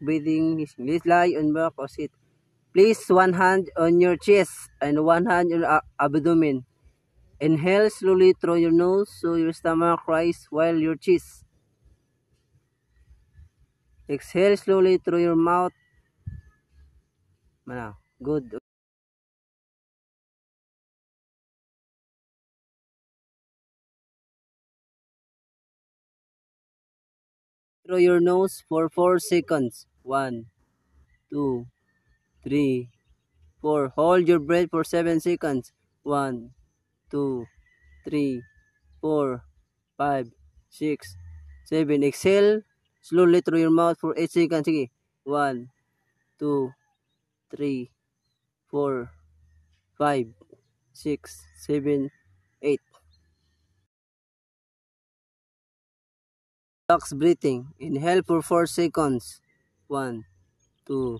breathing. Please lie on back or sit. Place one hand on your chest and one hand on your abdomen. Inhale slowly through your nose so your stomach rises while your chest. Exhale slowly through your mouth. Good. Through your nose for 4 seconds. 1, 2, 3, 4. Hold your breath for 7 seconds. 1, 2, 3, 4, 5, 6, 7. Exhale slowly through your mouth for 8 seconds. Sige. 1, 2, 3, 4, 5, 6, 7, 8. Relax breathing. Inhale for 4 seconds. 1, 2,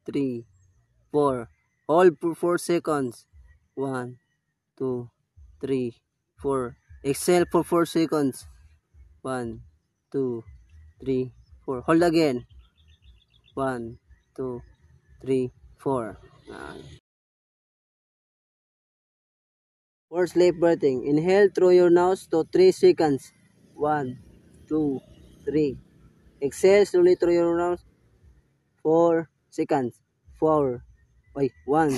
3, 4. Hold for 4 seconds. 1, 2, 3, 4. Exhale for 4 seconds. 1, 2, 3, 4. Hold again. 1, 2, 3, 4. For sleep breathing. Inhale through your nose to 3 seconds. 1, 2, 3. Exhale slowly through your nose. 4 seconds. 4. Wait, 1.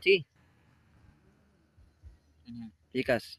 See? Ikas.